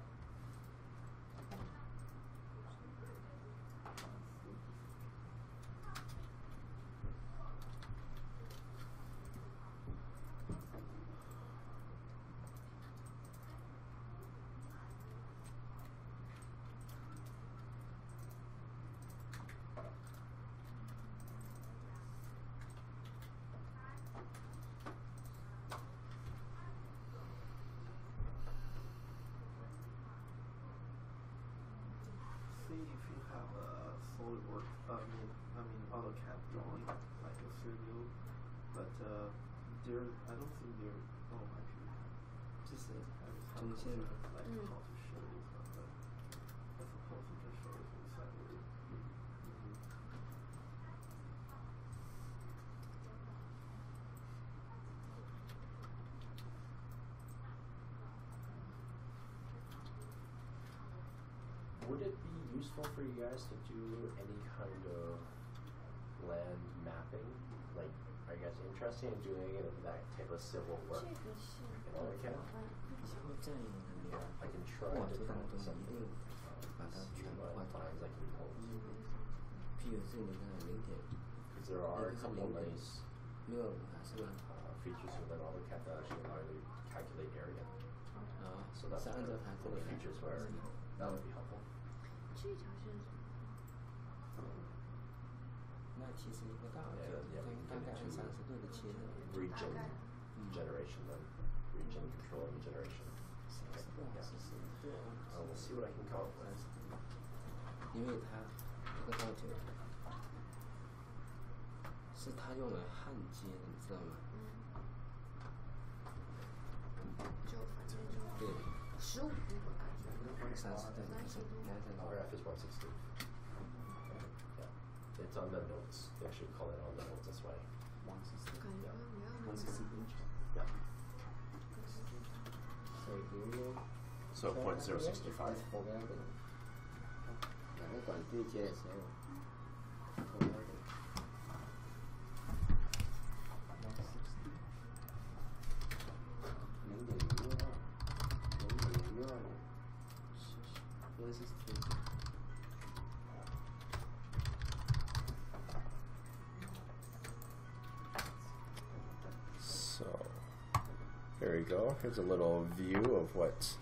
If you have a SolidWorks, I mean AutoCAD drawing, like a serial, but I don't think they're. Oh, actually, just I was like how to show this, but I suppose you can show it from the side of it. Would it be useful for you guys to do any kind of land mapping? Like, are you guys interested in doing that type of civil work in AutoCAD? I can try to come up with something. See what lines I can pull. Because there are a couple of nice features within AutoCAD that actually allow you to calculate area. So that's one of the features where that would be helpful. 这条是那其实一个大的就大概按30度的切的。 Region generation then. region controlling generation. We'll see what I can come up with. 因为它这个倒酒是它用来焊接的，你知道吗？就反正就对。15度吧。30度，你看这个。RF is 160. Yeah. It's on the notes. They actually call it on the notes. That's why. 160. 感觉没有那么 160 inch. Yeah. So So 0.065. 两个管对接的时候，So there you go. Here's a little view of what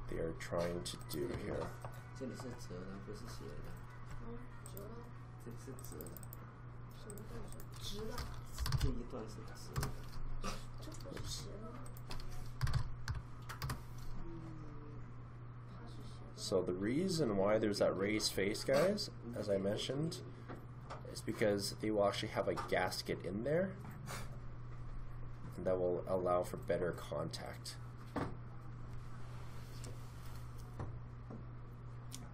they are trying to do here. 这里是折的，不是斜的。折了。这是折的。什么东西？直的。这一段是直的。这不是斜的。So the reason why there's that raised face, guys, as I mentioned, is because they will actually have a gasket in there, and that will allow for better contact.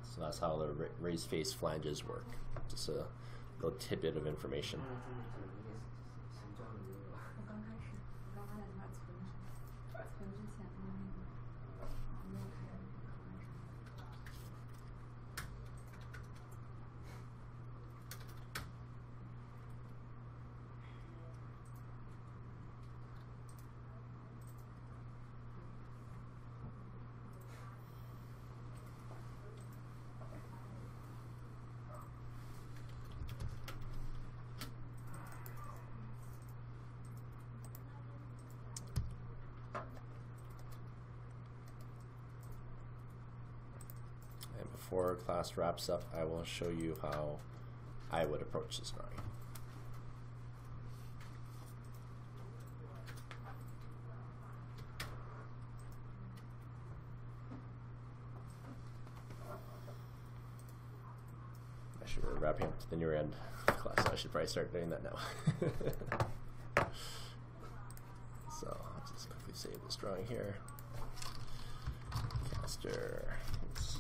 So that's how the raised face flanges work. Just a little tidbit of information. Before class wraps up, I will show you how I would approach this drawing. Actually, we're wrapping up to the near end class, so I should probably start doing that now. So I'll just quickly save this drawing here. Caster. Oops.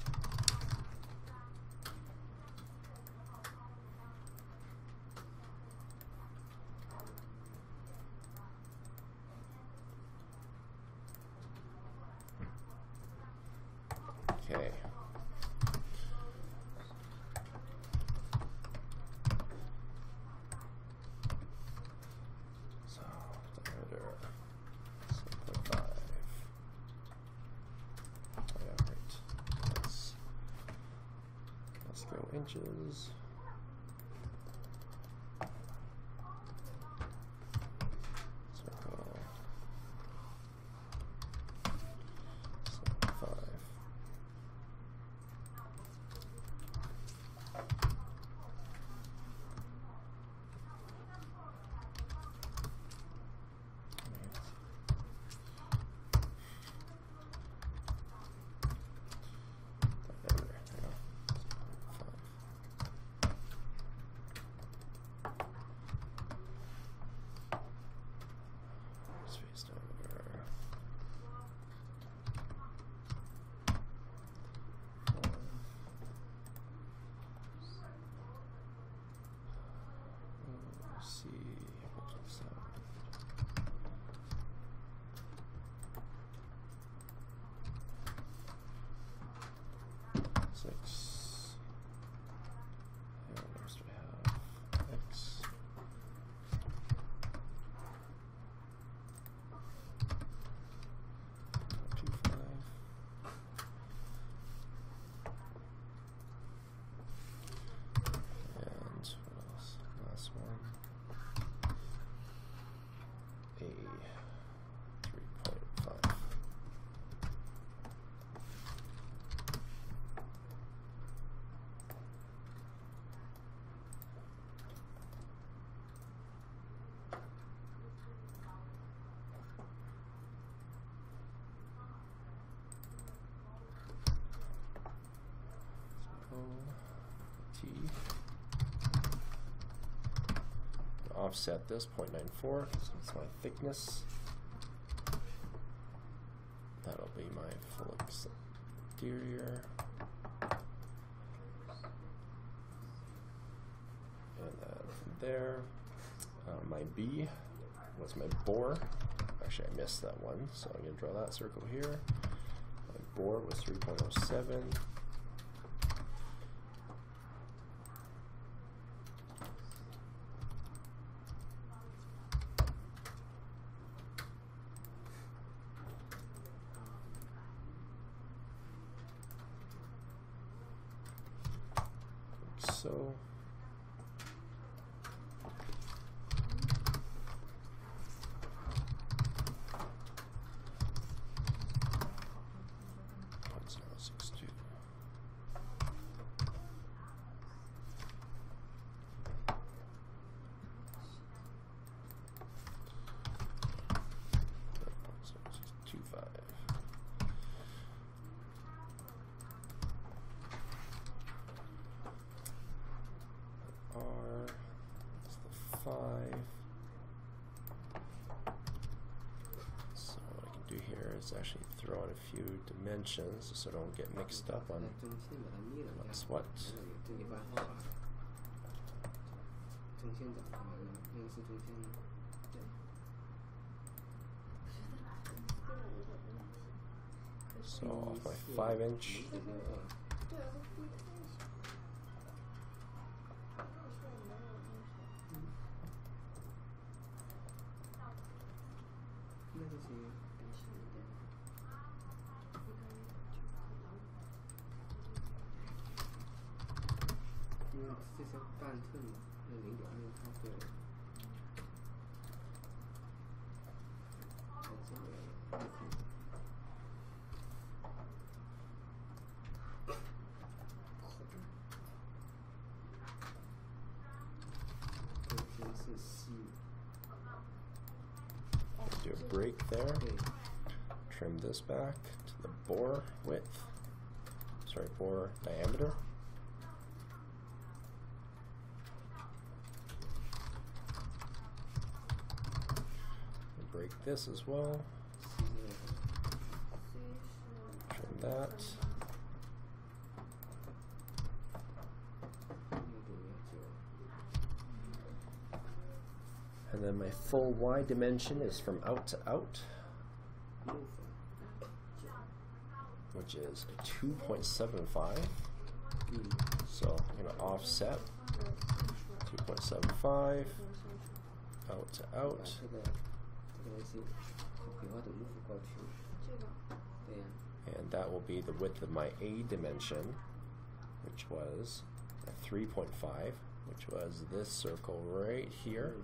Okay. So diameter 7.5. Oh yeah, right. Let's go inches. Circle. 7.5. T. Offset this 0.94 because it's my thickness. That'll be my full exterior. And then from there, my B was my bore. Actually, I missed that one, so I'm going to draw that circle here. My bore was 3.07. So actually throw in a few dimensions so I don't get mixed up on what's what. So off my 5-inch. Do a break there. Trim this back to the bore width. Sorry, bore diameter. Break this as well. Trim that. And then my full Y dimension is from out to out, which is 2.75. So I'm going to offset 2.75 out to out. And that will be the width of my A dimension, which was a 3.5, which was this circle right here.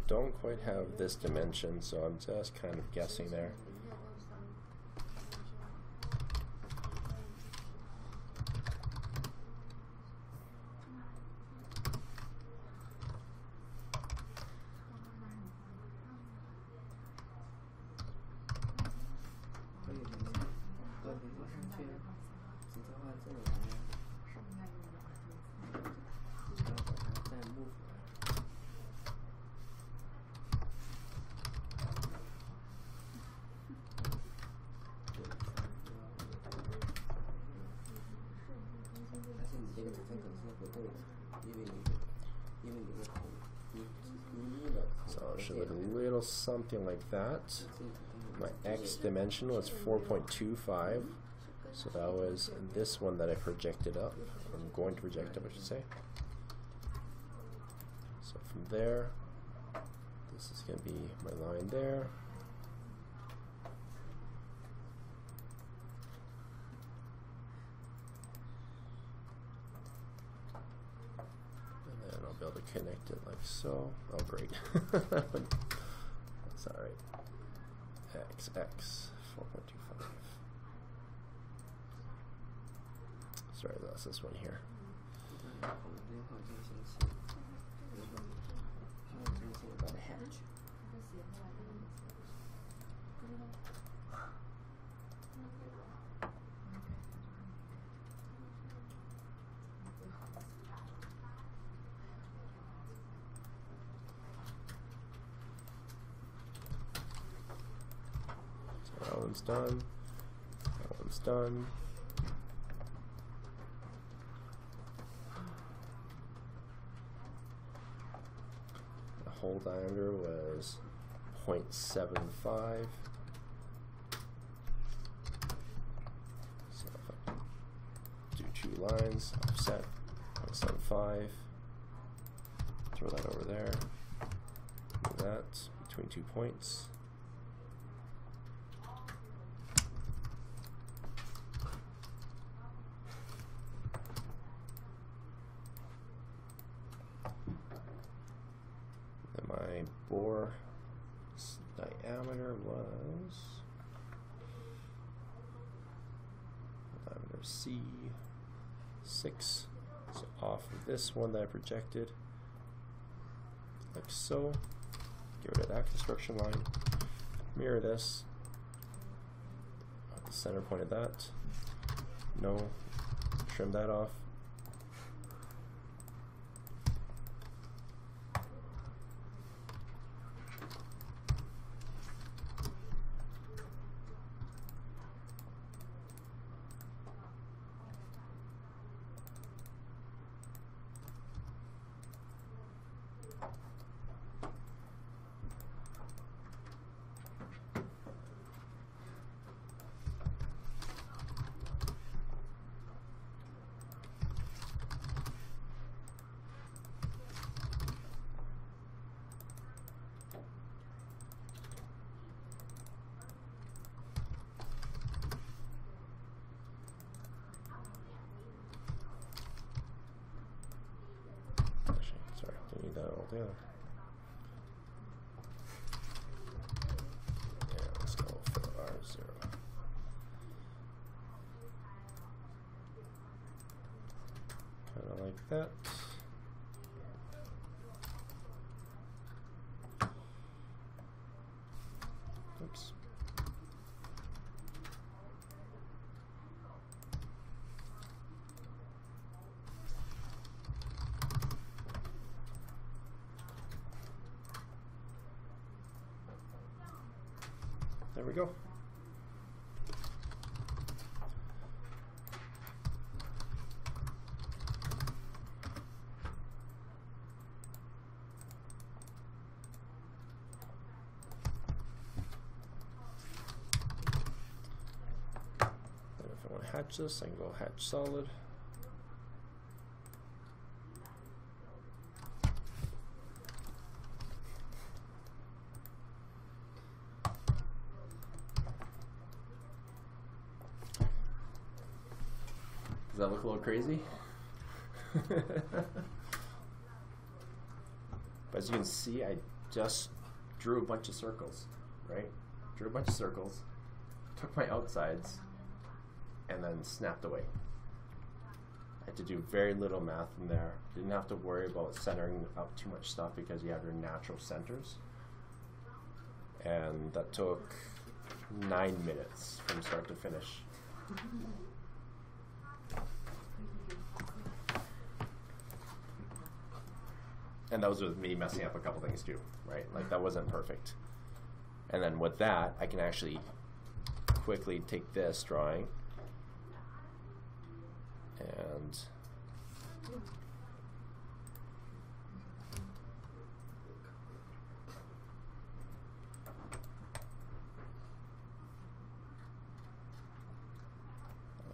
Don't quite have this dimension, so I'm just kind of guessing there. So it should look a little something like that. My X dimension was 4.25, so that was this one that I projected up. I'm going to project up, I should say. So from there, this is going to be my line there. connect it like so. Oh, great. That's all right. XX 4.25. Sorry, that's this one here. About the hatch. So that one's done. That one's done. Hole diameter was 0.75. So if I do 2 lines, offset 0.75. Throw that over there. Do that between 2 points. My bore diameter was diameter C6. So off of this one that I projected, like so. Get rid of that construction line. Mirror this. At the center point of that. No. Trim that off. Yeah, let's go for R0. Kind of like that. Oops. There we go. And if I want to hatch this, I can go hatch solid. Does that look a little crazy? But as you can see, I just drew a bunch of circles, right? Drew a bunch of circles, took my outsides, and then snapped away. I had to do very little math in there. Didn't have to worry about centering out too much stuff because you have your natural centers. And that took 9 minutes from start to finish. And that was with me messing up a couple things too, right? Like that wasn't perfect. And then with that, I can actually quickly take this drawing and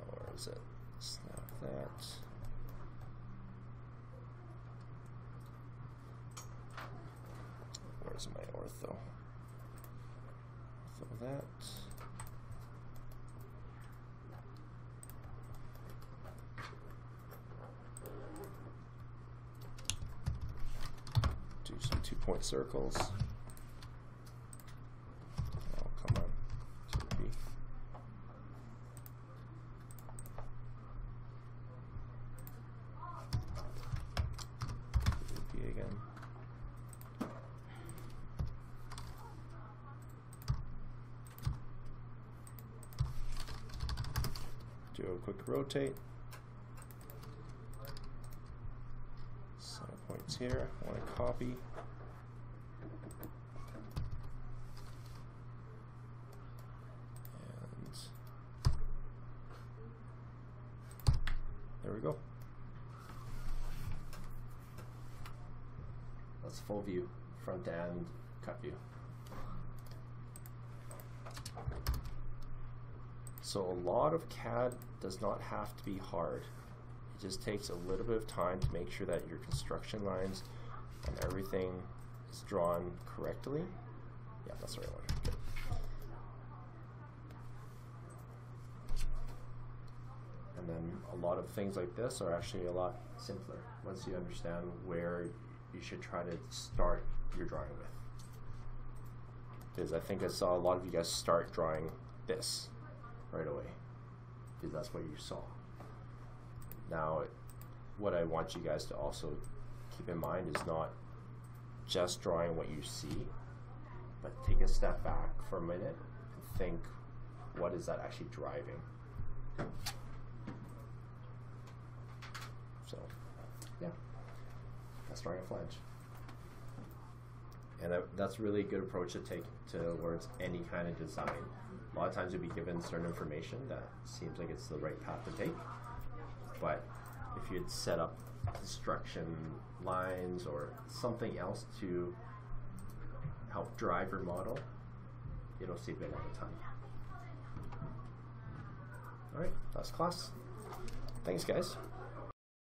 where is it? Snap that. Where's my ortho? Ortho that. point circles. Oh, come on. 2B. 2B again. Do a quick rotate. Center points here. I want to copy. And there we go. That's full view, front and cut view. So a lot of CAD does not have to be hard. It just takes a little bit of time to make sure that your construction lines and everything is drawn correctly. Yeah, that's the right one. Good. And then a lot of things like this are actually a lot simpler once you understand where you should try to start your drawing with. Because I think I saw a lot of you guys start drawing this right away, because that's what you saw. Now, what I want you guys to also keep in mind is not just drawing what you see, but take a step back for a minute and think, what is that actually driving? So, yeah, that's drawing a flange. And that's really a good approach to take towards any kind of design. A lot of times you'll be given certain information that seems like it's the right path to take, but if you'd set up construction lines or something else to help drive your model, it'll save you a lot of time. Alright, that's class. Thanks, guys.